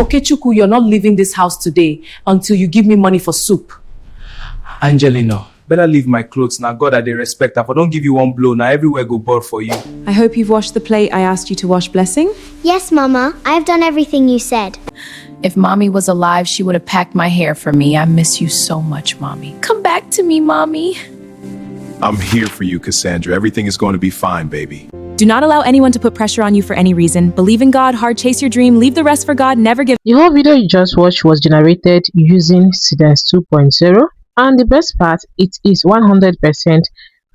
Okechukwu, you're not leaving this house today until you give me money for soup. Angelina, better leave my clothes now. God, I dey respect. If I don't give you one blow, now everywhere go board for you. I hope you've washed the plate I asked you to wash, Blessing. Yes, Mama. I've done everything you said. If Mommy was alive, she would have packed my hair for me. I miss you so much, Mommy. Come back to me, Mommy. I'm here for you, Cassandra. Everything is going to be fine, baby. Do not allow anyone to put pressure on you for any reason. Believe in God, hard chase your dream, leave the rest for God, never give. The whole video you just watched was generated using Seedance 2.0, and the best part, it is 100%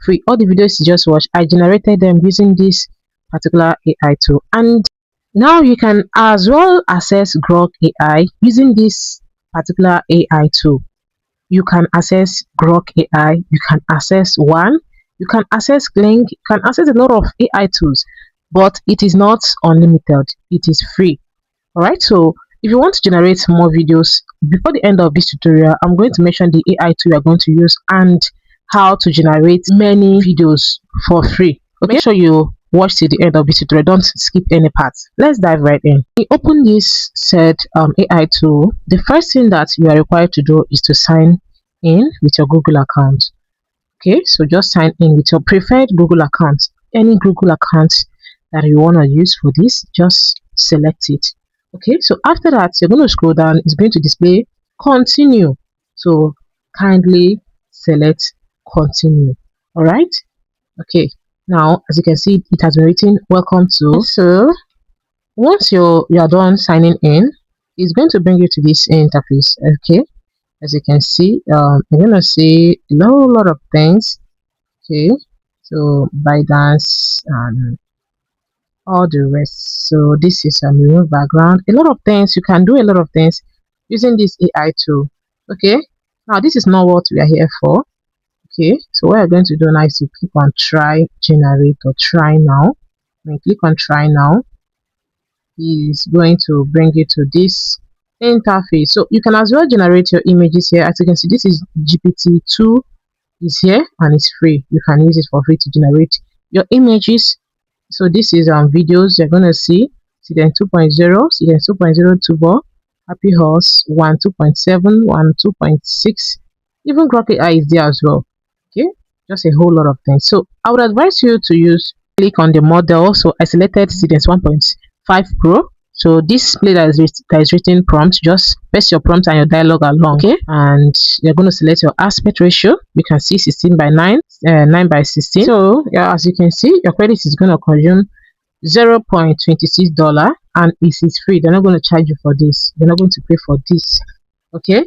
free. All the videos you just watched, I generated them using this particular AI tool, and now you can as well access Grok AI using this particular AI tool. You can access Grok AI, you can access One, you can access Kling, you can access a lot of AI tools, but it is not unlimited, it is free. Alright, so if you want to generate more videos, before the end of this tutorial, I'm going to mention the AI tool you are going to use and how to generate many videos for free. Okay, make sure you watch till the end of this tutorial, don't skip any parts. Let's dive right in. You open this said AI tool. The first thing that you are required to do is to sign in with your Google account. Okay, so just sign in with your preferred Google account. Any Google account that you want to use for this, just select it. Okay, so after that, you're going to scroll down. It's going to display continue, so kindly select continue. All right, okay, now as you can see, it has been written welcome to. So once you are done signing in, it's going to bring you to this interface. Okay, as you can see, you're gonna see a lot of things. Okay, so ByteDance and all the rest. So this is a remove background. A lot of things, you can do a lot of things using this AI tool. Okay, now this is not what we are here for. Okay, so what we're going to do now is to click on try generate or try now. When you click on try now, is going to bring you to this interface. So you can as well generate your images here. As you can see, this is GPT-2 is here and it's free. You can use it for free to generate your images. So this is videos you're gonna see. Seedance 2.0, Seedance 2.0 Tubo, Happy Horse 1 2.7, 1 2.6. Even Grok AI is there as well. Okay, just a whole lot of things. So I would advise you to click on the model. So I selected Seedance 1.5 Pro. So this display that is written prompt, just paste your prompt and your dialogue along. Okay, and you're going to select your aspect ratio. You can see 16:9, 9:16. So yeah, as you can see, your credit is going to consume $0.26, and it is free. They're not going to charge you for this. They're not going to pay for this. Okay,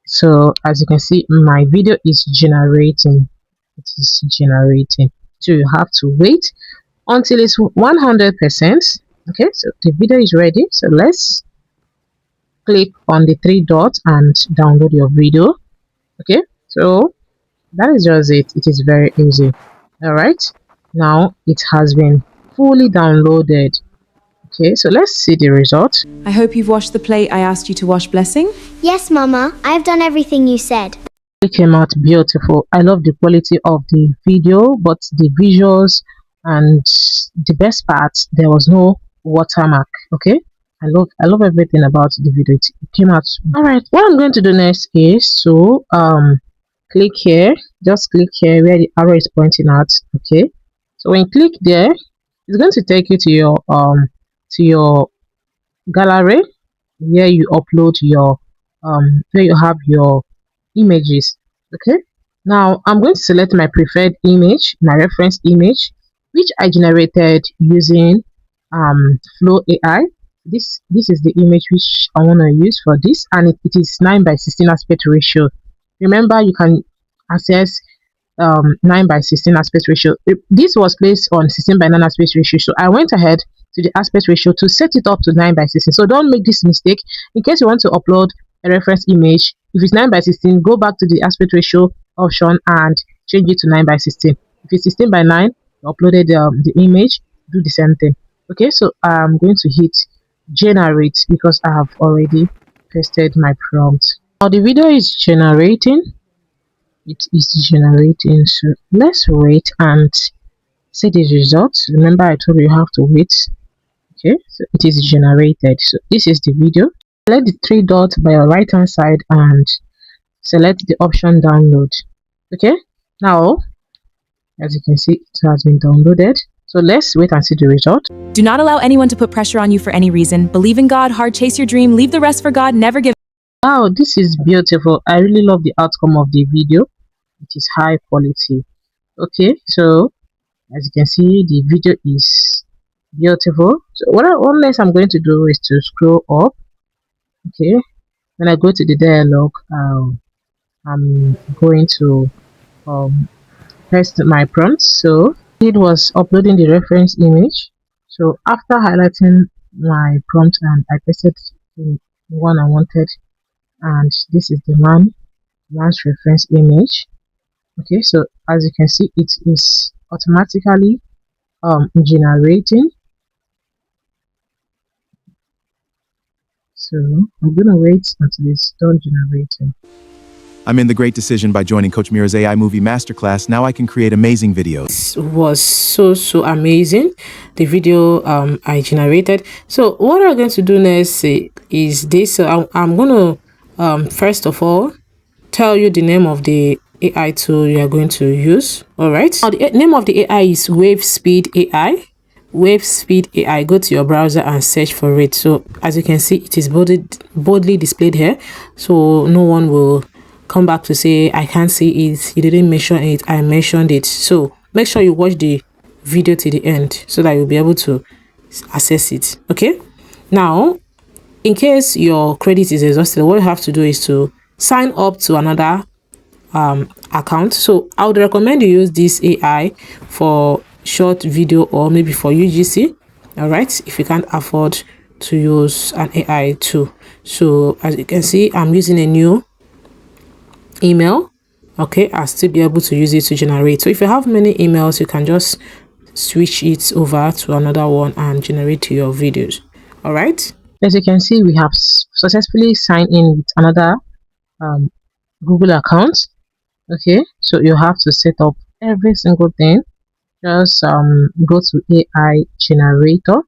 so as you can see, my video is generating. It is generating. So you have to wait until it's 100%. Okay, so the video is ready. So let's click on the three dots and download your video. Okay, so that is just it. It is very easy. All right, now it has been fully downloaded. Okay, so let's see the result. I hope you've washed the plate I asked you to wash, Blessing. Yes, Mama. I've done everything you said. It came out beautiful. I love the quality of the video, but the visuals and the best part, there was no watermark. Okay, I love everything about the video. It came out. All right, what I'm going to do next is to click here. Just click here where the arrow is pointing out. Okay, so when you click there, it's going to take you to your gallery where you upload your where you have your images. Okay, now I'm going to select my preferred image, my reference image, which I generated using Flow AI. This is the image which I want to use for this, and it is 9:16 aspect ratio. Remember, you can access 9:16 aspect ratio. This was placed on 16:9 aspect ratio, so I went ahead to the aspect ratio to set it up to 9:16. So don't make this mistake. In case you want to upload a reference image, if it's 9:16, go back to the aspect ratio option and change it to 9:16. If it's 16:9, you uploaded the image, do the same thing. Okay, so I'm going to hit generate because I have already pasted my prompt. Now the video is generating. It is generating, so let's wait and see the results. Remember, I told you have to wait. Okay, so it is generated. So this is the video. Select the three dots by your right hand side and select the option download. Okay, now as you can see, it has been downloaded. So let's wait and see the result. Do not allow anyone to put pressure on you for any reason. Believe in God, hard chase your dream, leave the rest for God, never give. Wow, this is beautiful. I really love the outcome of the video. It is high quality. Okay, so as you can see, the video is beautiful. So what less I'm going to do is to scroll up. Okay, when I go to the dialog, I'm going to paste my prompt. So it was uploading the reference image. So after highlighting my prompt and I pasted the one I wanted, and this is the man's reference image. Okay, so as you can see, it is automatically generating. So I'm gonna wait until it's done generating. I made the great decision by joining Coach Mira's AI movie masterclass. Now I can create amazing videos. Was so amazing, the video I generated. So what I'm going to do next is this. So I'm going to first of all tell you the name of the AI tool you are going to use. All right, now the name of the AI is Wave Speed AI. Wave Speed AI. Go to your browser and search for it. So as you can see, it is boldly displayed here, so no one will come back to say I can't see it, you didn't mention it, I mentioned it. So make sure you watch the video to the end so that you'll be able to access it. Okay, now in case your credit is exhausted, what you have to do is to sign up to another account. So I would recommend you use this AI for short video or maybe for UGC. All right, if you can't afford to use an AI tool. So as you can see, I'm using a new email. Okay, I'll still be able to use it to generate. So if you have many emails, you can just switch it over to another one and generate your videos. All right, as you can see, we have successfully signed in with another Google account. Okay, so you have to set up every single thing. Just go to AI generator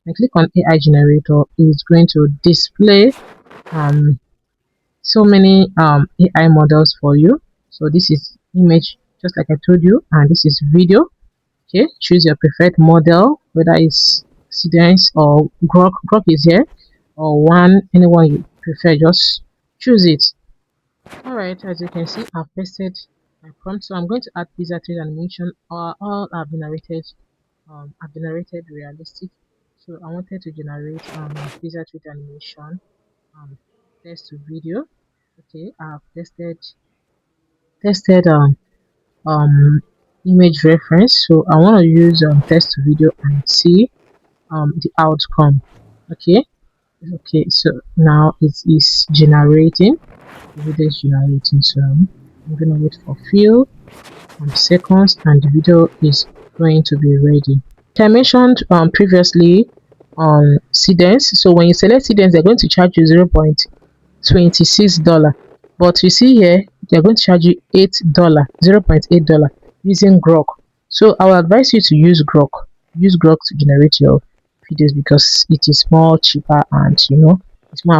and click on AI generator. It's going to display so many AI models for you. So this is image, just like I told you, and this is video. Okay, choose your preferred model, whether it's Seedance or Grok. Grok is here, or anyone you prefer. Just choose it. All right, as you can see, I've pasted my prompt. So I'm going to add pizza trade animation. All have been narrated. I've generated realistic. So I wanted to generate pizza trade animation. Text to video. Okay, I've tested image reference. So I want to use text to video and see the outcome. Okay, so now it is generating. The video is generating, so I'm gonna wait for a few seconds and the video is going to be ready. I mentioned previously on Seedance. So when you select Seedance, they're going to charge you $0.26, but you see here they're going to charge you $0.8 using Grok. So I will advise you to use Grok. Use Grok to generate your videos because it is more cheaper and it's more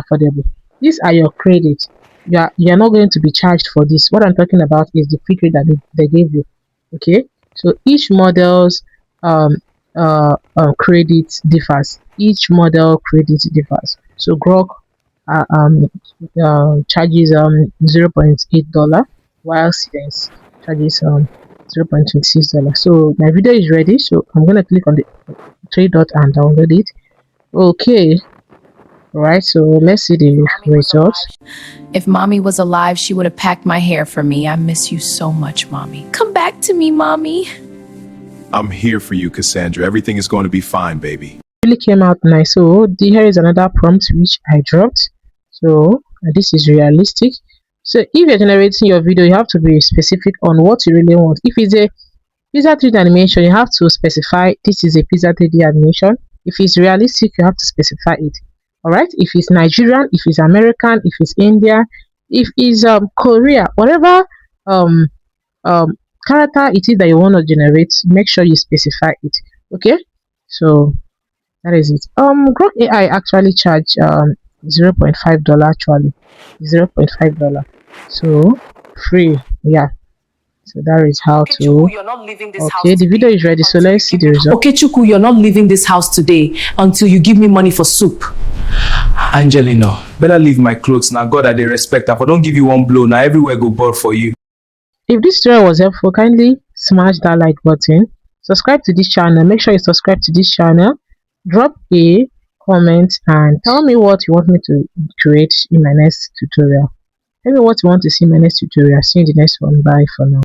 affordable. These are your credits. You are not going to be charged for this. What I'm talking about is the free credit that they gave you. Okay, so each model's credit differs. Each model credit differs. So Grok charges $0.8, while Seedance charges $0.26. So my video is ready, so I'm gonna click on the three dot and download it. Okay, right, so let's see the results. If mommy was alive, she would have packed my hair for me. I miss you so much, mommy. Come back to me, mommy. I'm here for you, Cassandra. Everything is going to be fine, baby. Really came out nice. So here is another prompt which I dropped. So this is realistic. So if you're generating your video, you have to be specific on what you really want. If it's a pizza 3D animation, you have to specify this is a pizza 3D animation. If it's realistic, you have to specify it. All right, if it's Nigerian, if it's American, if it's India, if it's Korea, whatever character it is that you want to generate, make sure you specify it. Okay, so that is it. Grok AI actually charge $0.5 actually. $0.5. So free. Yeah. So that is how to. You're not leaving this Okay, house the video today is ready. So until you let's see give the me. result. Okay, Chuku, you're not leaving this house today until you give me money for soup. Angelina, better leave my clothes now. God, I dey respect. If I don't give you one blow, now everywhere go ball for you. If this tutorial was helpful, kindly smash that like button. Subscribe to this channel. Make sure you subscribe to this channel. Drop a comment and tell me what you want me to create in my next tutorial. Tell me what you want to see in my next tutorial. See you in the next one. Bye for now.